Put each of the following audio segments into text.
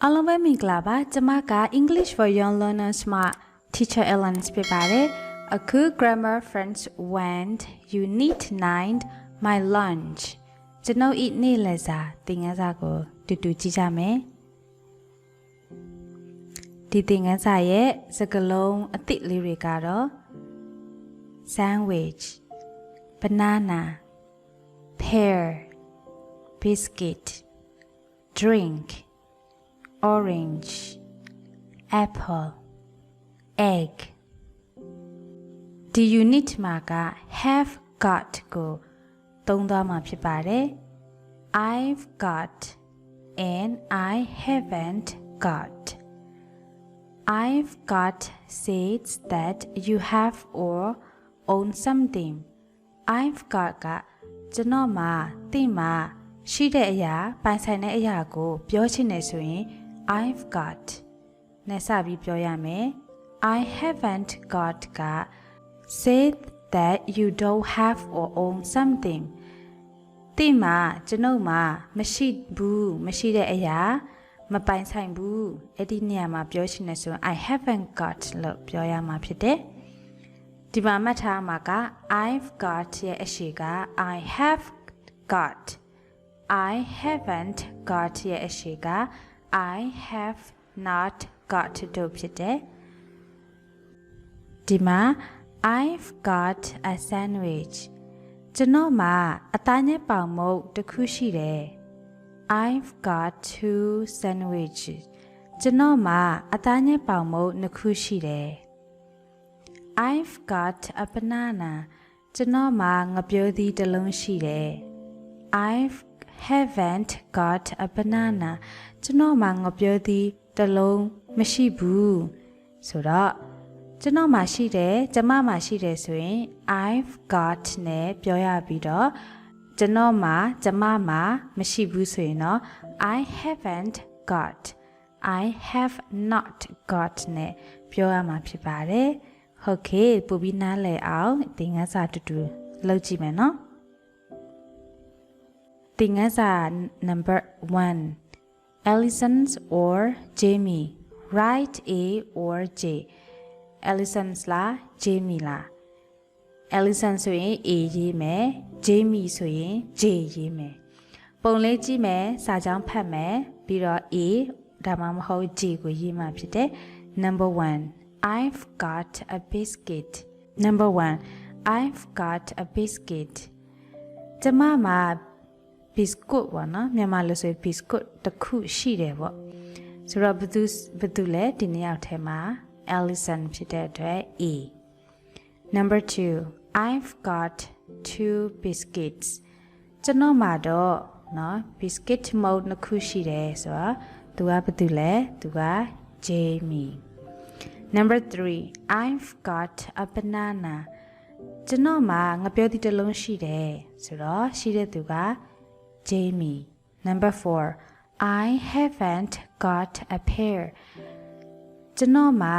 အားလုံးပဲမင်္ဂလာပါကျမက English for Young Learners မှာ Teacher Ellen ဖြစ်ပါတယ်အခု Grammar French when you need nind my lunch ကျွန်ုပ်ဤနေ့လည်စာသင်ခန်းစာကိုတူတူကြည့်ကြမယ်ဒီသင်ခန်းစာရဲ့စကားလုံးအသစ်လေးတွေကတော့ sandwich banana pear biscuit drink orange apple egg ဒီ unit မှာက have got ကိုသုံးသွားမှာဖြစ်ပါတယ် I've got and I haven't got I've got says that you have or own something I've got ကကျွန်တော်မှာသိမှာရှိတဲ့အရာပိုင်ဆိုင်တဲ့အရာကိုပြောချင်နေဆိုရင်I've got နဲ့စပြီးပြောရမယ် I haven't got က say that you don't have or own something တိမှာကျွန်ုပ်မှာမရှိဘူးမရှိတဲ့အရာမပိုင်ဆိုင်ဘူးအဲ့ဒီနေရာမှာပြောချင်နေဆိုရင် I haven't got လို့ပြောရမှာဖြစ်တယ်ဒီမှာမှတ်ထားမှာက I've got ရဲ့အရှိက I have got I haven't got ရဲ့အရှိကI have not got တို့ဖြစ်တယ်ဒီမှာ I've got a sandwich ကျွန်တော်မှာအသားညက်ပေါင်မုတ်တစ်ခုရှိတယ် I've got two sandwiches ကျွန်တော်မှာအသားညက်ပေါင်မုတ်နှစ်ခုရှိတယ် I've got a banana ကျွန်တော်မှာငပြိုးသီးတစ်လုံးရှိတယ် I've haven't got a banana ကျွန်တော်မှာငပြိုးသီးတစ်လုံးမရှိဘူးဆိုတော့ကျွန်တော်မှာရှိတယ်ကျမမှာရှိတယ်ဆိုရင် I've got နဲ့ပြောရပြီးတော့ကျွန်တော်မှာကျမမှာမရှိဘူးဆိုရင်တော့ I haven't got I have not got နဲ့ပြောရမှာဖြစ်ပါတယ်ဟုတ်ကဲ့ပို့ပြီးနားလည်အောင်သင်ခန်းစာတူတူလုပ်ကြည့်မယ်နော်သင်ခန်းစာ number 1 Allison's or Jamie write A or J Allison's လား Jamie လား Allison ဆိုရင် A ရေးမယ် Jamie ဆိုရင် J ရေးမယ်ပုံလေးကြည့်မယ်စာကြောင်းဖတ်မယ်ပြီးတော့ A ဒါမှမဟုတ် J ကိုရေးမှဖြစ်တယ် number 1 I've got a biscuit number 1 I've got a biscuit ကျမမှာ biscuit ပေါ့နော်မြန်မာလိုဆို biscuit တစ်ခုရှိတယ်ပေါ့ဆိုတော့ဘယ်သူလဲဒီနေ့ရောက်ထဲမှာ Allison ဖြစ်တဲ့အတွက် A number 2 I've got two biscuits ကျွန်တော်မှာတော့နော် biscuit မုတ်နှစ်ခုရှိတယ်ဆိုတော့သူကဘယ်သူလဲသူက Jamie number 3 I've got a banana ကျွန်တော်မှာငပြိုးသီးတစ်လုံးရှိတယ်ဆိုတော့ရှိတဲ့သူက Jamie number 4 I haven't got a pear ကျွန်တော်မှာ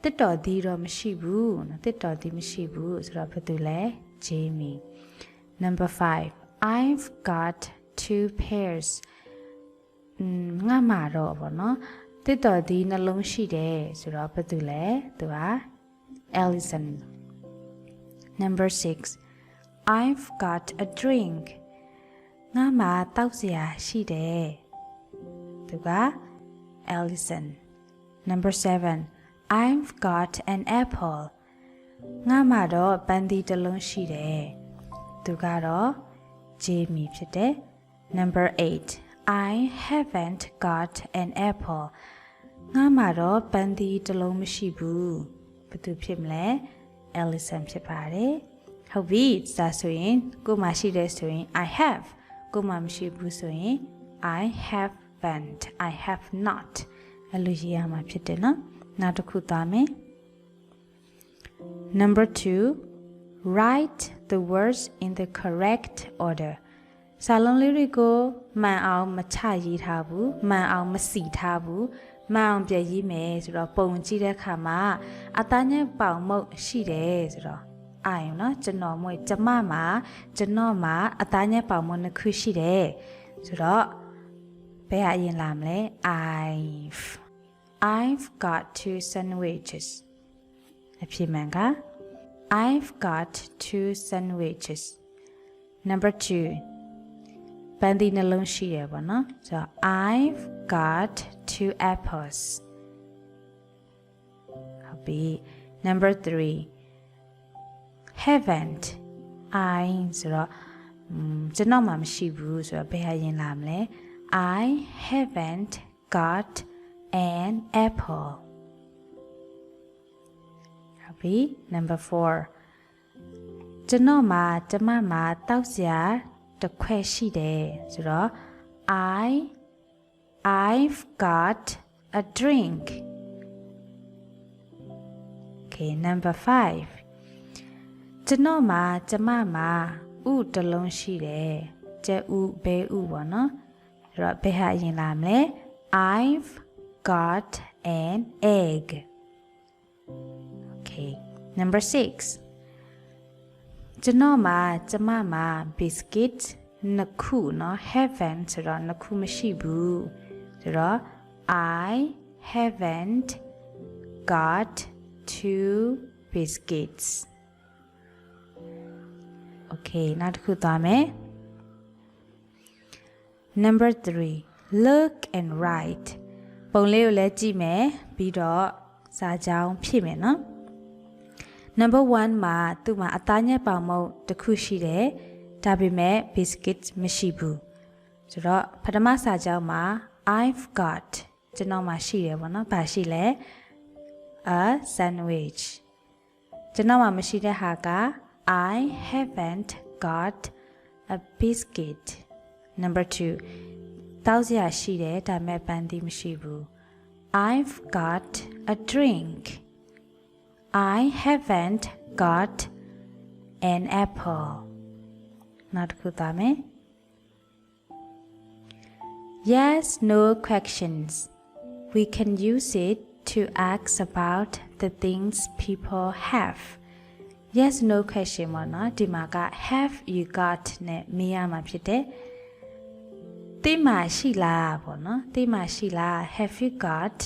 တစ်တော်သီးတော့မရှိဘူးနော်တစ်တော်သီးမရှိဘူးဆိုတော့ဘယ်သူလဲ Jamie number 5 I've got two pairs ငါမှာတော့ဗောနော်တစ်တော်သီးနှလုံးရှိတယ်ဆိုတော့ဘယ်သူလဲသူက Allison number 6 I've got a drink ငါမှာတောက်စရာရှိတယ်သူက Allison number 7 I've got an apple ငါမှာတော့ပန်းသီးတစ်လုံးရှိတယ်သူကတော့ Jamie ဖြစ်တယ် number 8 I haven't got an apple ငါမှာတော့ပန်းသီးတစ်လုံးမရှိဘူးဘယ်သူဖြစ်မလဲ Allison ဖြစ်ပါတယ်ဟုတ်ပြီဒါဆိုရင်ကိုမှရှိတယ်ဆိုရင် I have ကိုမှမရှိဘူးဆိုရင် I haven't I have not အဲ့လိုရေးရမှာဖြစ်တယ်နော်နောက်တစ်ခုသွားမယ် number 2 write the words in the correct order စာလုံးလေးတွေကိုမှန်အောင်မချရေးထားဘူးမှန်အောင်မစီထားဘူးမှန်အောင်ပြန်ရေးမယ်ဆိုတော့ပုံကြည့်တဲ့အခါမှာအသားညက်ပေါင်မုတ်ရှိတယ်ဆိုတော့အာရုံနော်ကျွန်တော်မွေကျမမှာကျွန်တော်မှာအသားညက်ပေါင်မုတ်နှစ်ခုရှိတယ်ဆိုတော့ဘ ဘယ်ဟာအရင်လာမလဲ I've got 2 sandwiches အဖြစ်မှန်က I've got 2 sandwiches number 2ပန်းသီးနှလုံးရှိရပါနော်ဆိုတော့ I've got 2 apples ဟုတ်ပြီ number 3 haven't I ဆိုတော့ကျွန်တော်မှမရှိဘူးဆိုတော့ဘယ်ဟာရင်လာမလဲ I haven't got an apple ဟုတ်ပြီ number 4ကျွန်တော်မှကျမမှတောက်စရာတစ်ခွက်ရှိတယ်ဆိုတော့ I've got a drink okay number 5ကျွန်တော်မှကျမမှဥတစ်လုံးရှိတယ်ကျဲဥဘဲဥပေါ့နော်အဲ့တော့ဘယ်ဟာအရင်လာမလဲ I've got an egg okay number 6ကျွန်တော်မှကျမမှ biscuit နှစ်ခုเนาะ haven't ဆိုတော့နှစ်ခုမရှိဘူးဆိုတော့ I haven't got 2 biscuits okay နောက်တစ်ခုသွားမယ် number 3 look and write ပုံလေးကိုလည်းကြည့်မယ်ပြီးတော့စာကြောင်းဖြည့်မယ်เนาะnumber 1မှာသူ့မှာအသားညက်ပေါင်မုတ်တစ်ခုရှိတယ်ဒါပေမဲ့ biscuit မရှိဘူးဆိုတော့ပထမစာကြောင်းမှာ I've got ကျွန်တော်မှာရှိတယ်ပေါ့နော်ဘာရှိလဲ a sandwich ကျွန်တော်မှာမရှိတဲ့ဟာက I haven't got a biscuit number 2တောက်စရာရှိတယ်ဒါပေမဲ့ပန်းသီးမရှိဘူး I've got a drink I haven't got an apple. နောက်တစ်ခုသွားမယ် Yes, no questions. We can use it to ask about the things people have. Yes, no question ပေါ့နော်ဒီမှာက have you got နဲ့မေးရမှာဖြစ်တယ်သိမှရှိလားပေါ့နော်သိမှရှိလား have you got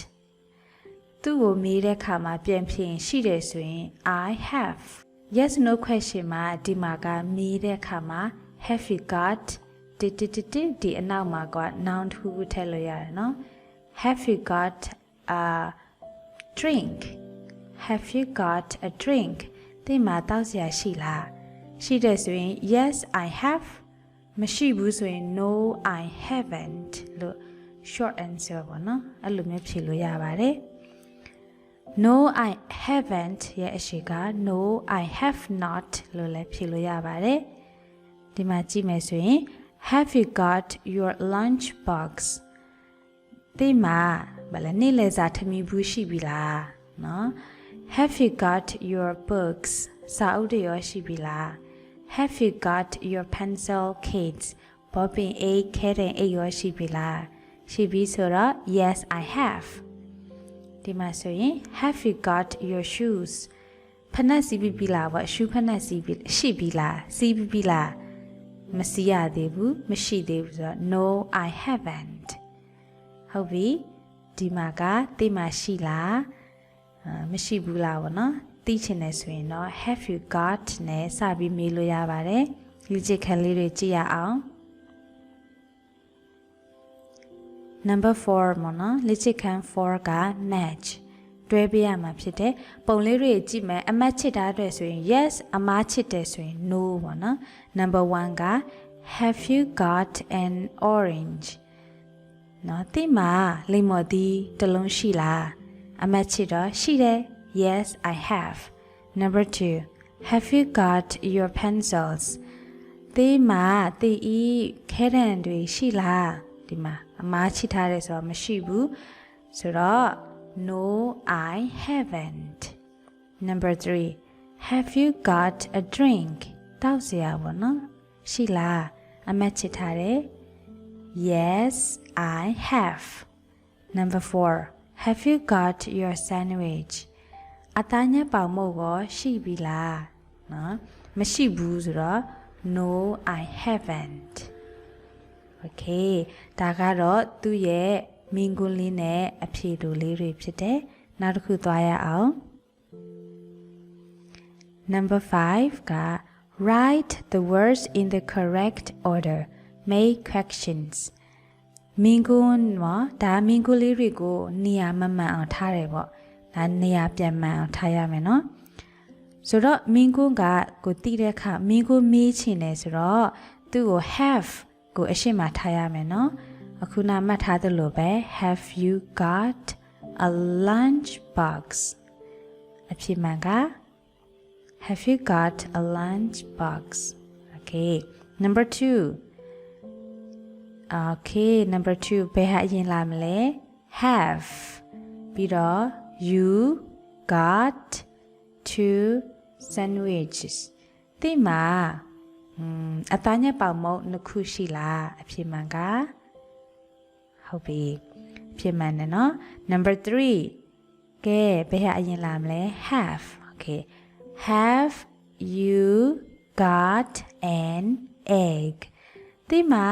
သူ့ကိုမေးတဲ့အခါမှာပြန်ဖြေရှိတယ်ဆိုရင် I have yes no question မှာဒီမှာကမေးတဲ့အခါမှာ have you got ဒီအနောက်မှာက noun တစ်ခုထည့်လို့ရတယ်နော် have you got a drink have you got a drink ဒီမှာတောက်စရာရှိလားရှိတယ်ဆိုရင် yes I have မရှိဘူးဆိုရင် no I haven't လို့ short answer ပေါ့နော်အဲ့လိုမျိုးဖြေလို့ရပါတယ်No I haven't ရဲ့အရှိက No I have not လို့လည်းဖြေလို့ရပါတယ်ဒီမှာကြည့်မယ်ဆိုရင် Have you got your lunch box ဒီမှာဗလာနေ့လည်စာထမီဘူးရှိပြီလားနော် Have you got your books စာအုပ်တွေရောရှိပြီလား Have you got your pencil case ဘောပင်အိတ်ခဲတဲ့အိတ်ရောရှိပြီလားရှိပြီဆိုတော့ Yes I haveဒီမှာဆိုရင် Have you got your shoes ဖနက်စီးပြီလားပေါ့ shoe ဖနက်စီးပြီရှိပြီလားစီးပြီလားမစီးရသေးဘူးမရှိသေးဘူးဆိုတော့ No I haven't ဟုတ်ပြီဒီမှာကသိမှရှိလားမရှိဘူးလားပေါ့နော်သိချင်တယ်ဆိုရင်တော့ Have you got နဲ့စပြီးမေးလို့ရပါတယ်လေ့ကျင့်ခန်းလေးတွေကြည့်ရအောင် number 4ပေါ့နော်လေ့ကျင့်ခန်း4က match တွဲပေးရမှာဖြစ်တယ်ပုံလေးတွေကြည့်မယ်အမတ်ချစ်တာအတွက်ဆိုရင် yes အမားချစ်တယ်ဆိုရင် no ပေါ့နော် number 1က have you got an orange နော်ဒီမှာလိမ္မော်သီးတစ်လုံးရှိလားအမတ်ချစ်တော့ရှိတယ် yes I have number 2 have you got your pencils ဒီမှာဒီဤခဲတံတွေရှိလားဒီမှာအမားချစ်ထားတယ်ဆိုတော့မရှိဘူးဆိုတော့ no I haven't number 3 have you got a drink တောက်စရာပေါ့နော်ရှိလားအမတ်ချစ်ထားတယ် yes I have number 4 have you got your sandwich အသားညက်ပေါင်မုတ်ကိုရှိပြီလားနော်မရှိဘူးဆိုတော့ no I haven't Okay ဒါကတော့သူ့ရဲ့မင်းကွန်းလေးနဲ့အဖြေတူလေးတွေဖြစ်တယ်နောက်တစ်ခုသွားရအောင် Number 5 က Write the words in the correct order make corrections မင်းကွန်းနော်ဒါမင်းကွန်းလေးတွေကိုနေရာမမှန်အောင်ထားတယ်ပေါ့ဒါနေရာပြန်မှန်အောင်ထားရမယ်နော်ဆိုတော့မင်းကွန်းကကိုတိတဲ့အခါမင်းကွန်းမေးချင်တယ်ဆိုတော့သူ့ကို have ကိုအရှိမထားရမယ်နော်အခုနာမှတ်ထားသလိုပဲ Have you got a lunch box အဖြေမှန်က Have you got a lunch box Okay number 2 Okay number 2ဘယ်ဟာအရင်လာမလဲ Have ပြီးတော့ you got two sandwiches ဒီမှာအသားညက်ပေါင်မုံနှစ်ခုရှိလားအဖြေမှန်ကဟုတ်ပြီအဖြေမှန်တယ်နော် number 3ကဲဘယ်ဟာအရင်လာမလဲ have okay have you got an egg ဒီမှာ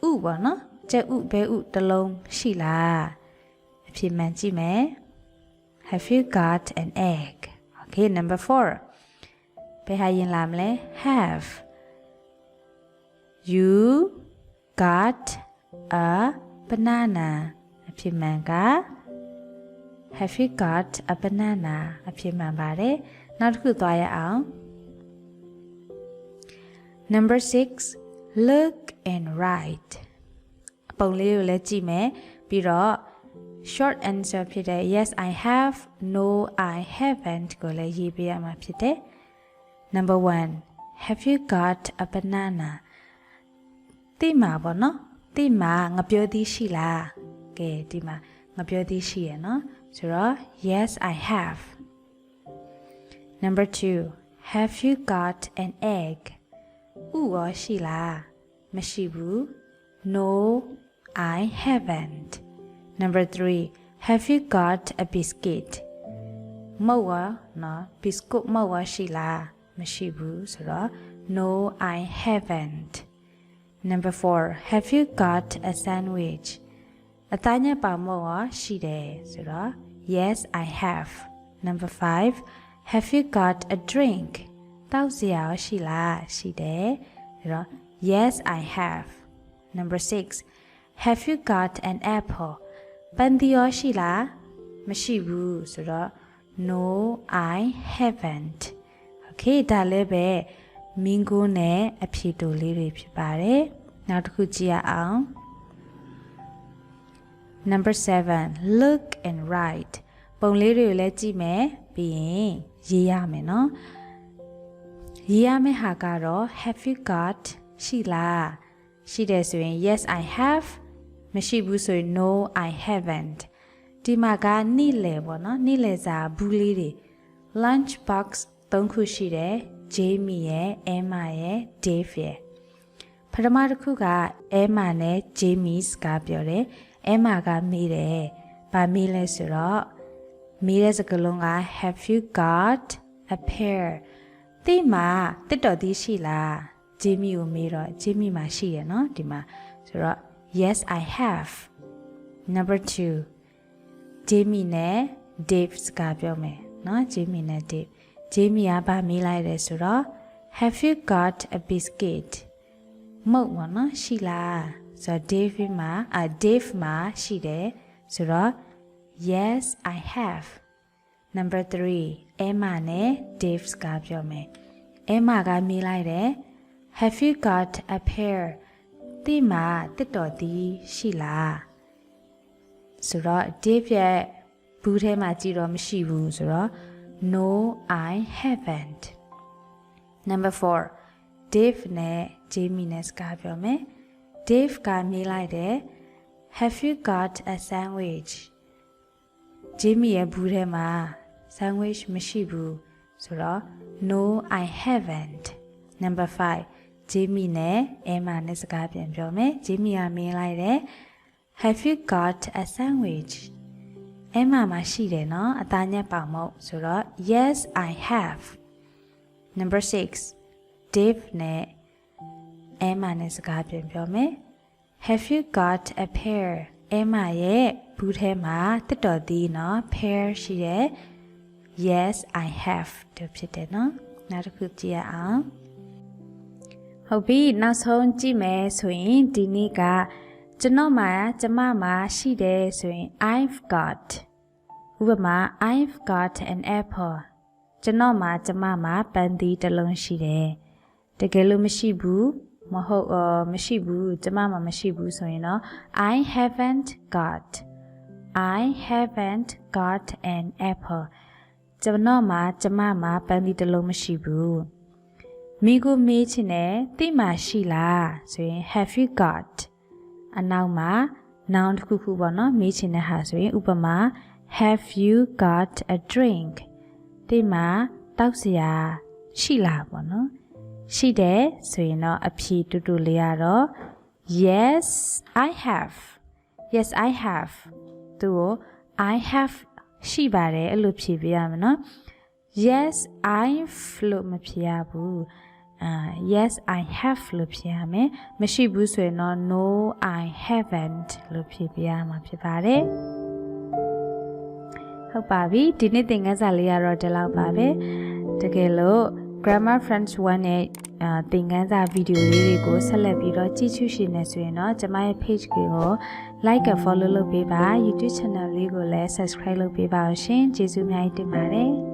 ဥပေါ့နော်ကျက်ဥဘဲဥတစ်လုံးရှိလားအဖြေမှန်ကြည့်မယ် have you got an egg okay number 4ဘယ်ဟာရင်လာမလဲ have you got a banana အဖြေမှန်က have you got a banana အဖြေမှန်ပါတယ်နောက်တစ်ခုသွားရအောင် number 6 look and write ပုံလေးကိုလည်းကြည့်မယ်ပြီးတော့ short answer ဖြစ်တဲ့ yes I have no I haven't ကိုလည်းရေးပေးရမှာဖြစ်တယ်Number 1 Have you got a banana တိမှာပေါ့နော်တိမှာငါပြောသည်ရှိလားကဲဒီမှာငါပြောသည်ရှိရနော်ဆိုတော့ Yes I have Number 2 Have you got an egg ဥရောရှိလားမရှိဘူး No I haven't Number 3 Have you got a biscuit မုတ်ရောနော် biscuit မုတ်ရောရှိလားမရှိဘူးဆိုတော့ No I haven't Number 4 Have you got a sandwich အသားညက်ပါမောရောရှိတယ်ဆိုတော့ Yes I have Number 5 Have you got a drink တောက်စရာရှိလားရှိတယ်ဆိုတော့ Yes I have Number 6 Have you got an apple ပန်းသီးရောရှိလားမရှိဘူးဆိုတော့ No I haven't Okay ဒါလည်းပဲမင်းကိုနဲ့အဖြေတူလေးတွေဖြစ်ပါတယ်နောက်တစ်ခုကြည့်ရအောင် Number 7 look and write ပုံလေးတွေကိုလည်းကြည့်မယ်ပြီးရင်ရေးရမယ်နော်ရေးရမယ့်ဟာကတော့ Have you got ရှိလားရှိတယ်ဆိုရင် Yes I have မရှိဘူးဆိုရင် No I haven't ဒီမှာကနေ့လယ်ပေါ့နော်နေ့လယ်စာဘူးလေးတွေ lunch box 3ခုရှိတယ် Jamie ရဲ့ Emma ရဲ့ Dave ရဲ့ပထမတစ်ခုက Emma နဲ့ Jamie စကားပြောတယ် Emma ကမေးတယ်ဘာမေးလဲဆိုတော့မေးတဲ့စကားလုံးက Have you got a pear ဒီမှာတစ်တော်သေးရှိလား Jamie ကိုမေးတော့ Jamie မှာရှိရနော်ဒီမှာဆိုတော့ Yes I have Number 2 Jamie နဲ့ Dave စကားပြောမယ်နော် Jamie နဲ့ Dave Jamie ကဘာမေးလိုက်လဲဆိုတော့ Have you got a biscuit မုတ်ပါနော်ရှိလားဆိုတော့ Dave မှာရှိတယ်ဆိုတော့ Yes I have Number 3 Emma နဲ့ Dave စကားပြောမယ် Emma ကမေးလိုက်တယ် Have you got a pear ဒီမှာတစ်တော်သည်ရှိလားဆိုတော့ Dave ရဲ့ဘူးထဲမှာကြည့်တော့မရှိဘူးဆိုတော့No I haven't Number 4 Dave နဲ့ Jamie နဲ့စကားပြောမယ် Dave ကမေးလိုက်တယ် Have you got a sandwich Jamie ရဲ့ဘူးထဲမှာ sandwich မရှိဘူးဆိုတော့ No I haven't Number 5 Jamie နဲ့ Emma နဲ့စကားပြန်ပြောမယ် Jamie ကမေးလိုက်တယ် Have you got a sandwich Emma မှာရှိတယ်နော်အသားညက်ပေါင်မုတ်ဆိုတော့ Yes I have Number 6 Dave နဲ့ Emma နဲ့စကားပြန်ပြောမယ် Have you got a pear အဲမာရဲ့ဘူးထဲမှာတက်တော်သေးနော် pear ရှိတယ် Yes I have တို့ဖြစ်တယ်နော်နောက်တစ်ခုကြည့်ရအောင်ဟုတ်ပြီနောက်ဆုံးကြည့်မယ်ဆိုရင်ဒီနေ့ကကျွန်တော်မှာကျမမှာရှိတယ်ဆိုရင် I've got ဥပမာ I've got an apple ကျွန်တော်မှာကျမမှာပန်းသီးတစ်လုံးရှိတယ်တကယ်လို့မရှိဘူးမဟုတ်မရှိဘူးကျမမှာမရှိဘူးဆိုရင်တော့ I haven't got an apple ကျွန်တော်မှာကျမမှာပန်းသီးတစ်လုံးမရှိဘူးမိကိုမေးချင်တယ်တိမှာရှိလားဆိုရင် have you got အနောက်မှာ noun တစ်ခုခုပေါ့နော်မေးချင်တဲ့ဟာဆိုရင်ဥပမာ have you got a drink တိမှာတောက်စရာရှိလားပေါ့နော်ရှိတယ်ဆိုရင်တော့အဖြေတူတူလေးရတော့ yes I have သူကို I have ရှိပါတယ်အဲ့လိုဖြေပြရမယ်နော် yes I've လို့မဖြေရဘူးyes I have လို့ဖြေရမယ်မရှိဘူးဆိုရင်တော့ no I haven't လို့ဖြေပြရမှာဖြစ်ပါတယ်ဟုတ်ပါပြီဒီနေ့သင်ခန်းစာလေးကတော့ဒီလောက်ပါပဲတကယ်လို့ Grammar Friends 1နဲ့သင်ခန်းစာဗီဒီယိုလေးတွေကိုဆက်လက်ပြီးတော့ကြည့်ရှုရှင်နေဆိုရင်တော့ကျွန်မရဲ့ page ကို like and follow လုပ်ပေးပါ YouTube channel လေးကိုလည်း subscribe လုပ်ပေးပါအောင်ရှင်ကျေးဇူးအများကြီးတင်ပါတယ်